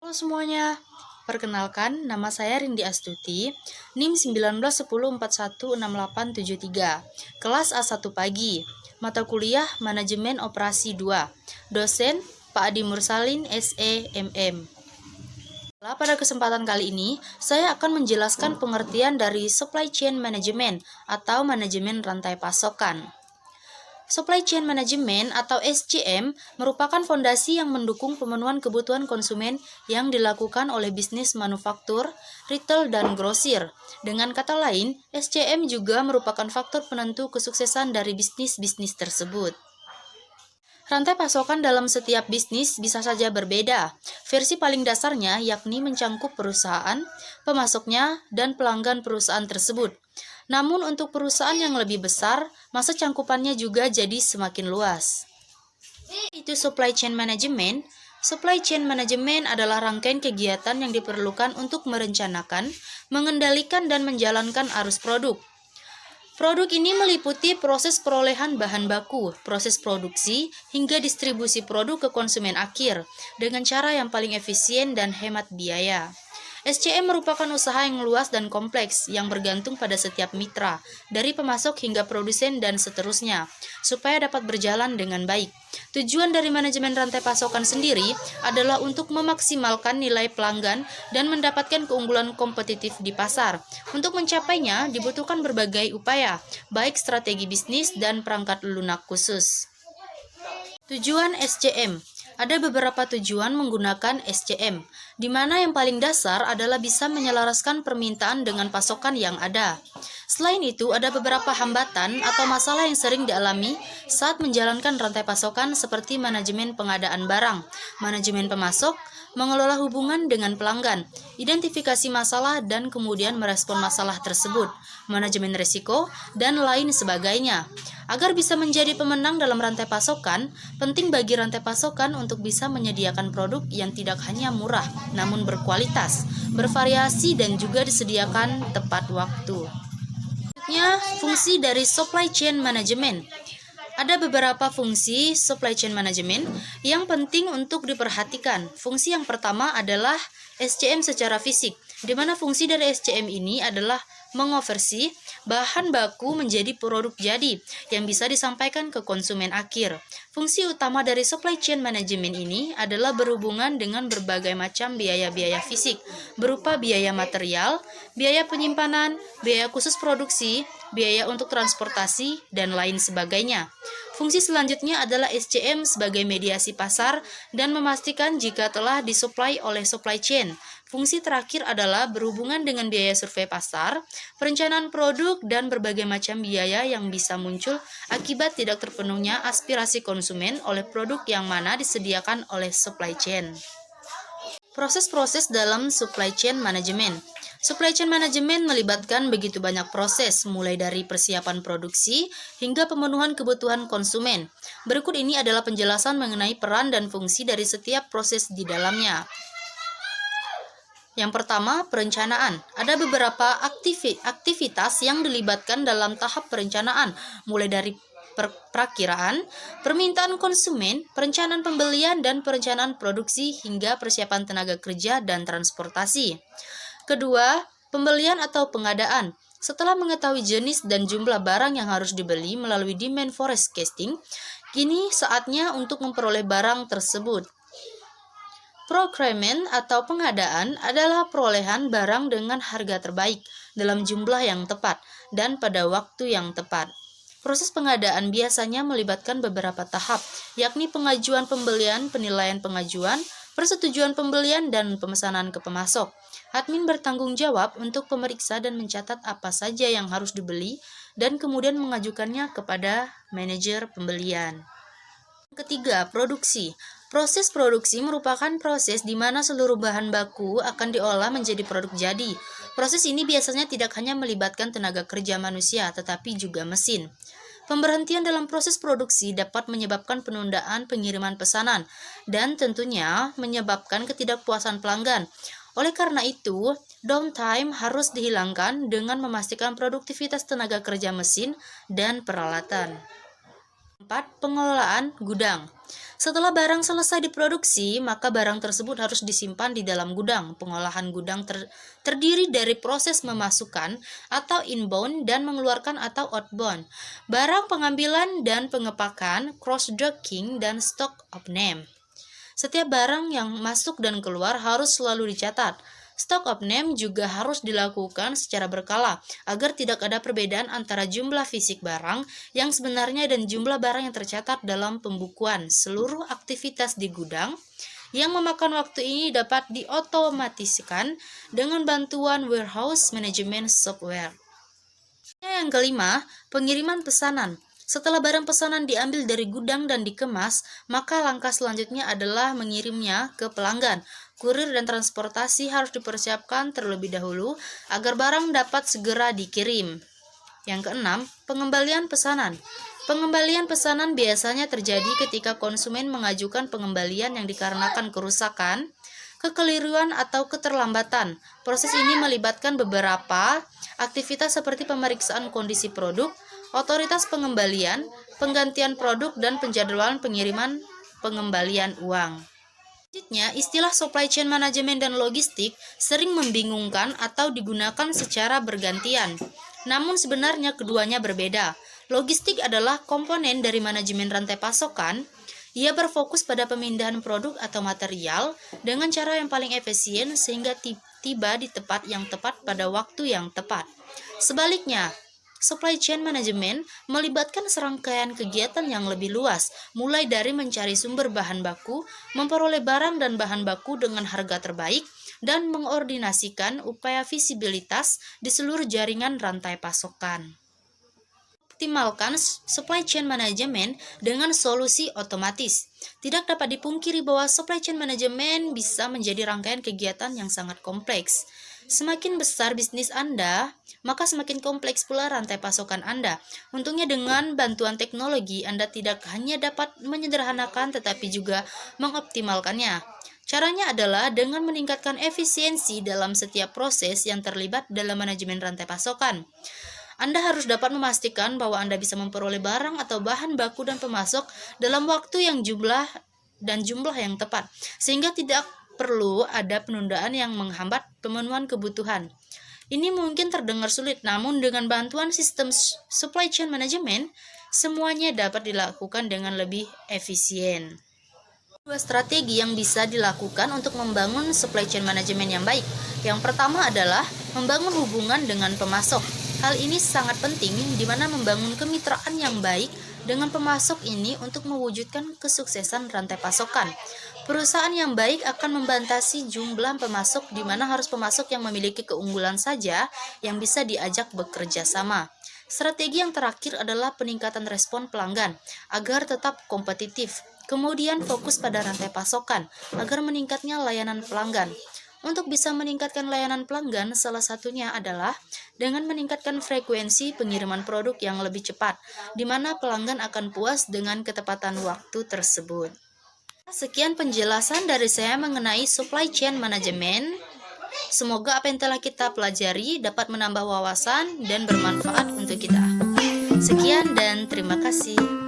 Halo semuanya, perkenalkan nama saya Rindi Astuti, NIM 1910416873, kelas A1 pagi, mata kuliah Manajemen Operasi 2, dosen Pak Adi Mursalin, SE, MM. Pada kesempatan kali ini, saya akan menjelaskan pengertian dari Supply Chain Management atau Manajemen Rantai Pasokan. Supply Chain Management atau SCM merupakan fondasi yang mendukung pemenuhan kebutuhan konsumen yang dilakukan oleh bisnis manufaktur, retail, dan grosir. Dengan kata lain, SCM juga merupakan faktor penentu kesuksesan dari bisnis-bisnis tersebut. Rantai pasokan dalam setiap bisnis bisa saja berbeda. Versi paling dasarnya yakni mencangkup perusahaan, pemasoknya, dan pelanggan perusahaan tersebut. Namun untuk perusahaan yang lebih besar, masa cangkupannya juga jadi semakin luas. Itu supply chain management. Supply chain management adalah rangkaian kegiatan yang diperlukan untuk merencanakan, mengendalikan, dan menjalankan arus produk. Produk ini meliputi proses perolehan bahan baku, proses produksi, hingga distribusi produk ke konsumen akhir dengan cara yang paling efisien dan hemat biaya. SCM merupakan usaha yang luas dan kompleks yang bergantung pada setiap mitra, dari pemasok hingga produsen dan seterusnya, supaya dapat berjalan dengan baik. Tujuan dari manajemen rantai pasokan sendiri adalah untuk memaksimalkan nilai pelanggan dan mendapatkan keunggulan kompetitif di pasar. Untuk mencapainya, dibutuhkan berbagai upaya, baik strategi bisnis dan perangkat lunak khusus. Tujuan SCM. Ada beberapa tujuan menggunakan SCM, di mana yang paling dasar adalah bisa menyelaraskan permintaan dengan pasokan yang ada. Selain itu, ada beberapa hambatan atau masalah yang sering dialami saat menjalankan rantai pasokan seperti manajemen pengadaan barang, manajemen pemasok, mengelola hubungan dengan pelanggan, identifikasi masalah dan kemudian merespon masalah tersebut, manajemen risiko, dan lain sebagainya. Agar bisa menjadi pemenang dalam rantai pasokan, penting bagi rantai pasokan untuk bisa menyediakan produk yang tidak hanya murah, namun berkualitas, bervariasi, dan juga disediakan tepat waktu. Selanjutnya, fungsi dari supply chain management. Ada beberapa fungsi supply chain management yang penting untuk diperhatikan. Fungsi yang pertama adalah SCM secara fisik, di mana fungsi dari SCM ini adalah mengonversi bahan baku menjadi produk jadi yang bisa disampaikan ke konsumen akhir. Fungsi utama dari supply chain management ini adalah berhubungan dengan berbagai macam biaya-biaya fisik, berupa biaya material, biaya penyimpanan, biaya khusus produksi, biaya untuk transportasi, dan lain sebagainya. Fungsi selanjutnya adalah SCM sebagai mediasi pasar dan memastikan jika telah disuplai oleh supply chain. Fungsi terakhir adalah berhubungan dengan biaya survei pasar, perencanaan produk, dan berbagai macam biaya yang bisa muncul akibat tidak terpenuhnya aspirasi konsumen oleh produk yang mana disediakan oleh supply chain. Proses-proses dalam supply chain management. Supply chain management melibatkan begitu banyak proses, mulai dari persiapan produksi hingga pemenuhan kebutuhan konsumen. Berikut ini adalah penjelasan mengenai peran dan fungsi dari setiap proses di dalamnya. Yang pertama, perencanaan. Ada beberapa aktivitas yang dilibatkan dalam tahap perencanaan, mulai dari perakiraan, permintaan konsumen, perencanaan pembelian, dan perencanaan produksi hingga persiapan tenaga kerja dan transportasi. Kedua, pembelian atau pengadaan. Setelah mengetahui jenis dan jumlah barang yang harus dibeli melalui demand forecasting, kini saatnya untuk memperoleh barang tersebut. Procurement atau pengadaan adalah perolehan barang dengan harga terbaik dalam jumlah yang tepat dan pada waktu yang tepat. Proses pengadaan biasanya melibatkan beberapa tahap, yakni pengajuan pembelian, penilaian pengajuan, persetujuan pembelian, dan pemesanan ke pemasok. Admin bertanggung jawab untuk memeriksa dan mencatat apa saja yang harus dibeli dan kemudian mengajukannya kepada manajer pembelian. Ketiga, produksi. Proses produksi merupakan proses di mana seluruh bahan baku akan diolah menjadi produk jadi. Proses ini biasanya tidak hanya melibatkan tenaga kerja manusia, tetapi juga mesin. Pemberhentian dalam proses produksi dapat menyebabkan penundaan pengiriman pesanan dan tentunya menyebabkan ketidakpuasan pelanggan. Oleh karena itu, downtime harus dihilangkan dengan memastikan produktivitas tenaga kerja mesin dan peralatan. 4. Pengelolaan gudang. Setelah barang selesai diproduksi, maka barang tersebut harus disimpan di dalam gudang. Pengolahan gudang terdiri dari proses memasukkan atau inbound dan mengeluarkan atau outbound barang, pengambilan dan pengepakan, cross-docking, dan stock of name. Setiap barang yang masuk dan keluar harus selalu dicatat. Stock of name juga harus dilakukan secara berkala agar tidak ada perbedaan antara jumlah fisik barang yang sebenarnya dan jumlah barang yang tercatat dalam pembukuan. Seluruh aktivitas di gudang yang memakan waktu ini dapat diotomatiskan dengan bantuan warehouse management software. Yang kelima, pengiriman pesanan. Setelah barang pesanan diambil dari gudang dan dikemas, maka langkah selanjutnya adalah mengirimnya ke pelanggan. Kurir dan transportasi harus dipersiapkan terlebih dahulu agar barang dapat segera dikirim. Yang keenam, pengembalian pesanan. Pengembalian pesanan biasanya terjadi ketika konsumen mengajukan pengembalian yang dikarenakan kerusakan, kekeliruan, atau keterlambatan. Proses ini melibatkan beberapa aktivitas seperti pemeriksaan kondisi produk, otoritas pengembalian, penggantian produk, dan penjadwalan pengiriman pengembalian uang. Selanjutnya, istilah supply chain management dan logistik sering membingungkan atau digunakan secara bergantian. Namun sebenarnya keduanya berbeda. Logistik adalah komponen dari manajemen rantai pasokan. Ia berfokus pada pemindahan produk atau material dengan cara yang paling efisien sehingga tiba di tempat yang tepat pada waktu yang tepat. Sebaliknya, supply chain management melibatkan serangkaian kegiatan yang lebih luas, mulai dari mencari sumber bahan baku, memperoleh barang dan bahan baku dengan harga terbaik, dan mengordinasikan upaya visibilitas di seluruh jaringan rantai pasokan. Optimalkan supply chain management dengan solusi otomatis. Tidak dapat dipungkiri bahwa supply chain management bisa menjadi rangkaian kegiatan yang sangat kompleks. Semakin besar bisnis Anda, maka semakin kompleks pula rantai pasokan Anda. Untungnya dengan bantuan teknologi, Anda tidak hanya dapat menyederhanakan tetapi juga mengoptimalkannya. Caranya adalah dengan meningkatkan efisiensi dalam setiap proses yang terlibat dalam manajemen rantai pasokan. Anda harus dapat memastikan bahwa Anda bisa memperoleh barang atau bahan baku dan pemasok dalam waktu yang jumlah yang tepat, sehingga tidak perlu ada penundaan yang menghambat pemenuhan kebutuhan. Ini mungkin terdengar sulit, namun dengan bantuan sistem supply chain management, semuanya dapat dilakukan dengan lebih efisien. Dua strategi yang bisa dilakukan untuk membangun supply chain management yang baik. Yang pertama adalah membangun hubungan dengan pemasok. Hal ini sangat penting di mana membangun kemitraan yang baik dengan pemasok ini untuk mewujudkan kesuksesan rantai pasokan. Perusahaan yang baik akan membatasi jumlah pemasok di mana harus pemasok yang memiliki keunggulan saja yang bisa diajak bekerja sama. Strategi yang terakhir adalah peningkatan respon pelanggan agar tetap kompetitif. Kemudian fokus pada rantai pasokan agar meningkatnya layanan pelanggan. Untuk bisa meningkatkan layanan pelanggan, salah satunya adalah dengan meningkatkan frekuensi pengiriman produk yang lebih cepat, di mana pelanggan akan puas dengan ketepatan waktu tersebut. Sekian penjelasan dari saya mengenai supply chain management. Semoga apa yang telah kita pelajari dapat menambah wawasan dan bermanfaat untuk kita. Sekian dan terima kasih.